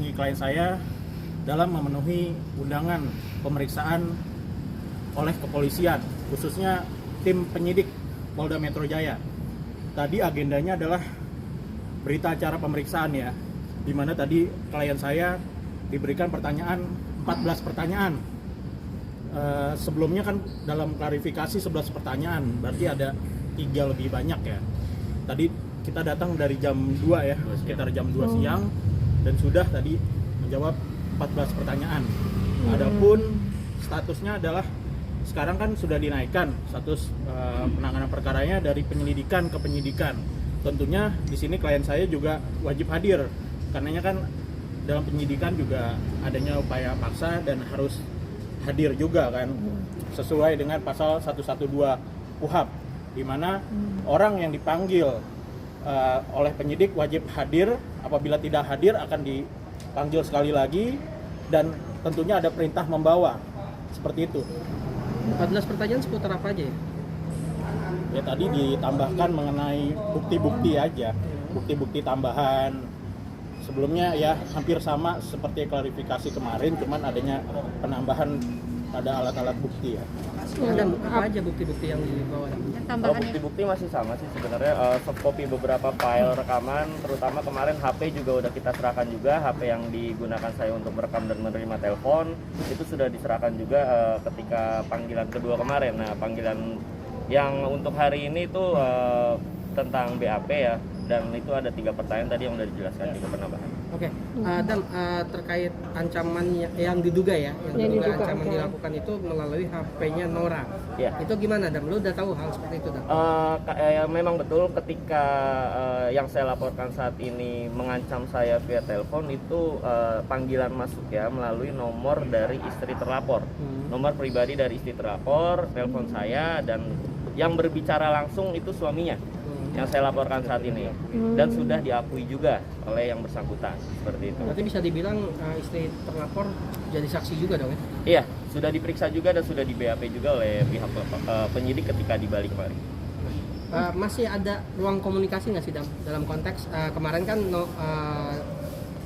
mendampingi klien saya dalam memenuhi undangan pemeriksaan oleh kepolisian, khususnya tim penyidik Polda Metro Jaya. Tadi agendanya adalah berita acara pemeriksaan ya, di mana tadi klien saya diberikan pertanyaan 14 pertanyaan. Sebelumnya kan dalam klarifikasi 11 pertanyaan, berarti ada 3 lebih banyak ya. Tadi kita datang dari jam 2 ya, sekitar jam 2 siang, dan sudah tadi menjawab 14 pertanyaan. Adapun statusnya adalah sekarang kan sudah dinaikkan status penanganan perkaranya dari penyelidikan ke penyidikan. Tentunya di sini klien saya juga wajib hadir, karenanya kan dalam penyidikan juga adanya upaya paksa dan harus hadir juga kan, sesuai dengan pasal 112 KUHP, di mana orang yang dipanggil oleh penyidik wajib hadir. Apabila tidak hadir akan dipanggil sekali lagi, dan tentunya ada perintah membawa, seperti itu. 14 pertanyaan seputar apa aja ya? Ya tadi ditambahkan mengenai bukti-bukti aja, bukti-bukti tambahan. Sebelumnya ya hampir sama seperti klarifikasi kemarin, cuman adanya penambahan pada alat-alat bukti ya. Ada apa aja bukti-bukti yang dibawa? Bukti-bukti masih sama sih sebenarnya, soft copy beberapa file rekaman, terutama kemarin HP juga udah kita serahkan juga. HP yang digunakan saya untuk merekam dan menerima telepon itu sudah diserahkan juga ketika panggilan kedua kemarin. Nah, panggilan yang untuk hari ini itu tentang BAP ya, dan itu ada 3 pertanyaan tadi yang udah dijelaskan juga penambahan. Oke, Dam, terkait ancaman yang diduga ya, yang diduga ancaman dilakukan itu melalui HP-nya Nora. Ya. Itu gimana, Dam? Lu udah tahu hal seperti itu, Dam? Memang betul ketika yang saya laporkan saat ini mengancam saya via telepon itu panggilan masuk ya melalui nomor dari istri terlapor, nomor pribadi dari istri terlapor, telepon saya, dan yang berbicara langsung itu suaminya yang saya laporkan saat ini, dan sudah diakui juga oleh yang bersangkutan, seperti itu. Berarti bisa dibilang istri terlapor jadi saksi juga dong ya? Iya, sudah diperiksa juga dan sudah di BAP juga oleh pihak penyidik ketika di Bali kemarin. Masih ada ruang komunikasi nggak sih, Dam? Dalam konteks kemarin kan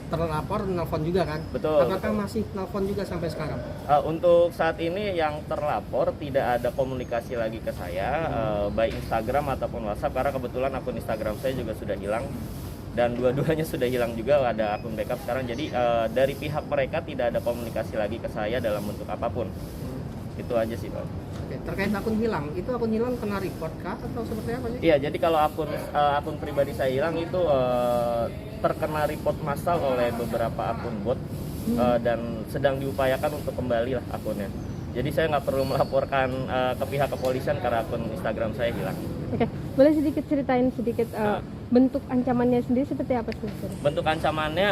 terlapor nelfon juga kan? Betul. Apakah masih nelfon juga sampai sekarang? Untuk saat ini yang terlapor tidak ada komunikasi lagi ke saya, baik Instagram ataupun WhatsApp, karena kebetulan akun Instagram saya juga sudah hilang, dan dua-duanya sudah hilang juga, ada akun backup sekarang. Jadi dari pihak mereka tidak ada komunikasi lagi ke saya dalam bentuk apapun. Itu aja sih, Pak. Oke, terkait akun hilang, itu akun hilang kena report kah atau seperti apa sih? Iya, jadi kalau akun pribadi saya hilang itu terkena report massal oleh beberapa akun bot, dan sedang diupayakan untuk kembali lah akunnya. Jadi saya nggak perlu melaporkan ke pihak kepolisian karena akun Instagram saya hilang. Oke, boleh ceritain sedikit bentuk ancamannya sendiri seperti apa sih? Bentuk ancamannya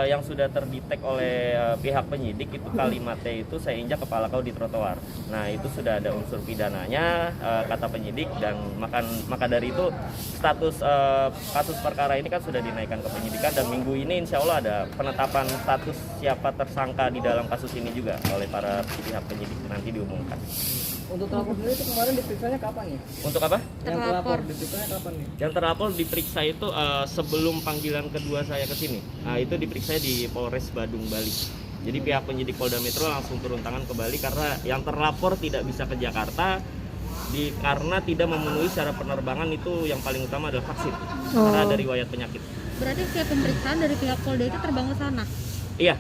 yang sudah terdetek oleh pihak penyidik itu kalimatnya itu saya injak kepala kau di trotoar. Nah, itu sudah ada unsur pidananya kata penyidik, dan maka dari itu status kasus perkara ini kan sudah dinaikkan ke penyidikan, dan minggu ini insya Allah ada penetapan status siapa tersangka di dalam kasus ini juga oleh para pihak penyidik, nanti diumumkan. Untuk terlapor sendiri itu kemarin diperiksanya kapan ya? Untuk apa? Yang terlapor diperiksanya kapan nih? Yang terlapor diperiksa itu sebelum panggilan kedua saya ke sini. Itu diperiksa di Polres Badung, Bali. Jadi pihak penyidik Polda Metro langsung turun tangan ke Bali karena yang terlapor tidak bisa ke Jakarta karena tidak memenuhi syarat penerbangan. Itu yang paling utama adalah vaksin, karena ada riwayat penyakit. Berarti setiap pemeriksaan dari pihak Polda itu terbang ke sana? Iya,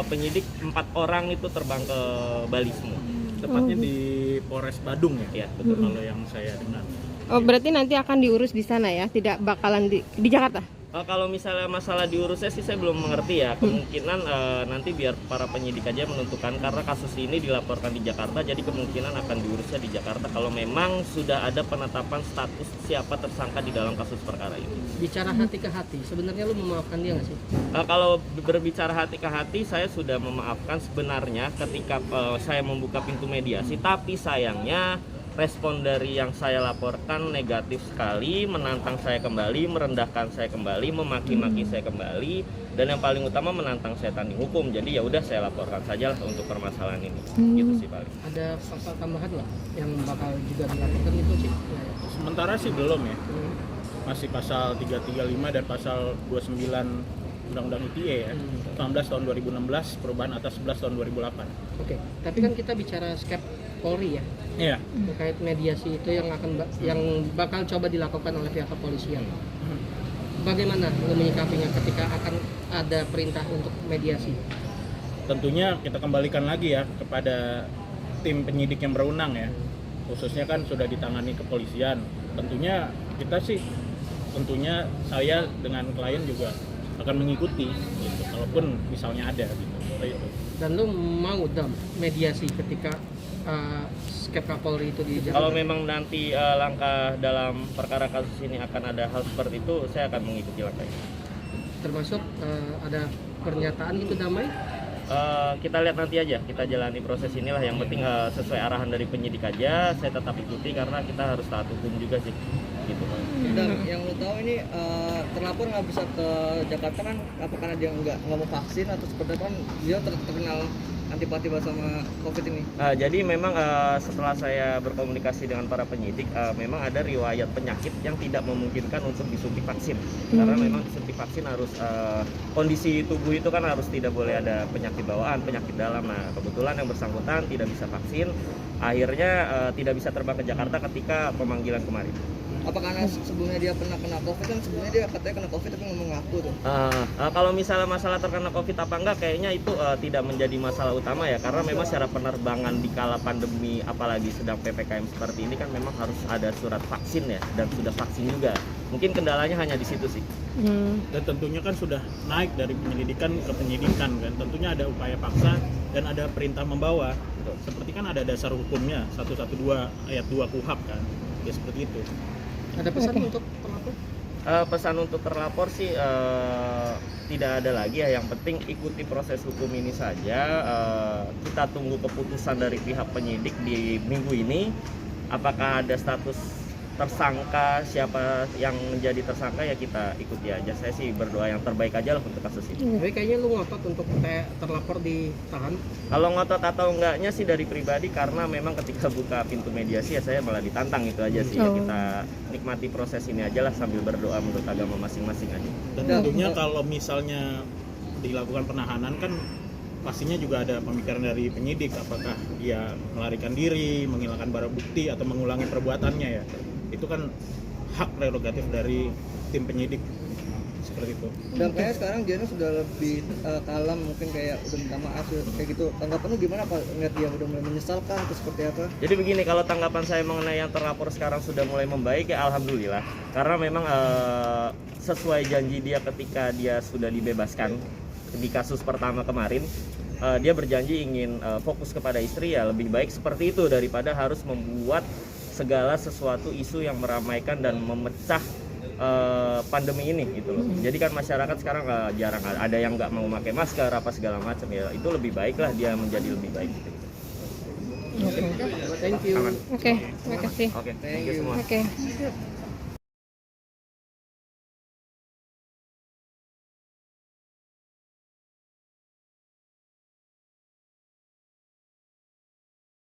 penyidik 4 orang itu terbang ke Bali semua. Tepatnya di Polres Badung ya, Iya, betul. kalau yang saya dengar. Oh, berarti nanti akan diurus di sana ya, tidak bakalan di Jakarta? Kalau misalnya masalah diurusnya sih saya belum mengerti ya. Kemungkinan nanti biar para penyidik aja menentukan, karena kasus ini dilaporkan di Jakarta, jadi kemungkinan akan diurusnya di Jakarta kalau memang sudah ada penetapan status siapa tersangka di dalam kasus perkara ini. Bicara hati ke hati, sebenarnya lu memaafkan dia nggak sih? Kalau berbicara hati ke hati, saya sudah memaafkan sebenarnya ketika saya membuka pintu mediasi, tapi sayangnya respon dari yang saya laporkan negatif sekali, menantang saya kembali, merendahkan saya kembali, memaki-maki saya kembali, dan yang paling utama menantang saya tanding hukum. Jadi ya udah saya laporkan saja lah untuk permasalahan ini. Gitu sih paling. Ada pasal tambahan nggak yang bakal juga dilaporkan itu sih? Sementara sih belum ya. Masih pasal 335 dan pasal 29 Undang-Undang ITE ya, 19 tahun 2016, perubahan atas 11 tahun 2008. Oke, tapi kan kita bicara skep Polri ya, Iya. terkait mediasi itu yang bakal coba dilakukan oleh pihak kepolisian. Bagaimana lo menyikapinya ketika akan ada perintah untuk mediasi? Tentunya kita kembalikan lagi ya kepada tim penyidik yang berwenang ya, khususnya kan sudah ditangani kepolisian. Tentunya saya dengan klien juga akan mengikuti gitu, kalaupun misalnya ada gitu. Seperti itu. Dan lo mau mediasi ketika skep Kapolri itu dijalankan? Kalau memang nanti langkah dalam perkara kasus ini akan ada hal seperti itu, saya akan mengikuti langkah itu. Termasuk ada pernyataan itu damai? Kita lihat nanti aja, kita jalani proses inilah. Yang penting sesuai arahan dari penyidik aja, saya tetap ikuti karena kita harus taat hukum juga sih. Gitu. Dan yang lu tahu ini terlapor nggak bisa ke Jakarta kan, apa karena dia nggak mau vaksin atau seperti apa, kan dia terkenal antipati sama COVID ini. Jadi memang setelah saya berkomunikasi dengan para penyidik, memang ada riwayat penyakit yang tidak memungkinkan untuk disuntik vaksin. Karena memang disuntik vaksin harus kondisi tubuh itu kan harus tidak boleh ada penyakit bawaan, penyakit dalam. Nah kebetulan yang bersangkutan tidak bisa vaksin, akhirnya tidak bisa terbang ke Jakarta ketika pemanggilan kemarin. Apa karena sebelumnya dia pernah kena COVID, kan sebelumnya dia katanya kena COVID tapi nggak mengaku tuh. Kalau misalnya masalah terkena COVID apa enggak, kayaknya itu tidak menjadi masalah utama ya, karena memang secara penerbangan di kala pandemi apalagi sedang PPKM seperti ini kan memang harus ada surat vaksin ya, dan sudah vaksin juga. Mungkin kendalanya hanya di situ sih. Dan tentunya kan sudah naik dari penyelidikan ke penyidikan kan, tentunya ada upaya paksa dan ada perintah membawa. Seperti kan ada dasar hukumnya 112 ayat 2 KUHP kan, ya seperti itu. Ada pesan untuk pelapor? Pesan untuk terlapor sih tidak ada lagi ya, yang penting ikuti proses hukum ini saja. Kita tunggu keputusan dari pihak penyidik di minggu ini, apakah ada status tersangka, siapa yang menjadi tersangka ya kita ikuti aja. Saya sih berdoa yang terbaik aja lah untuk kasus ini. Tapi kayaknya lu ngotot untuk terlapor ditahan. Kalau ngotot atau enggaknya sih dari pribadi, karena memang ketika buka pintu mediasi ya saya malah ditantang, itu aja sih. Ya, kita nikmati proses ini aja lah sambil berdoa menurut agama masing-masing aja. Dan tentunya kalau misalnya dilakukan penahanan kan pastinya juga ada pemikiran dari penyidik, apakah dia melarikan diri, menghilangkan barang bukti atau mengulangi perbuatannya ya. Itu kan hak prerogatif dari tim penyidik, seperti itu. Dan kayaknya sekarang dia sudah lebih kalem, mungkin kayak udah minta maaf kayak gitu. Tanggapan lu gimana Pak? Ngeliat dia udah mulai menyesalkan atau seperti apa? Jadi begini, kalau tanggapan saya mengenai yang terlapor sekarang sudah mulai membaik ya alhamdulillah. Karena memang sesuai janji dia ketika dia sudah dibebaskan di kasus pertama kemarin, dia berjanji ingin fokus kepada istri, ya lebih baik seperti itu daripada harus membuat segala sesuatu isu yang meramaikan dan memecah pandemi ini gitu loh. Jadi kan masyarakat sekarang jarang ada yang nggak mau pakai masker apa segala macam, ya itu lebih baik lah dia menjadi lebih baik gitu. Thank you. Oke, terima kasih. Oke, thank you semua. Oke.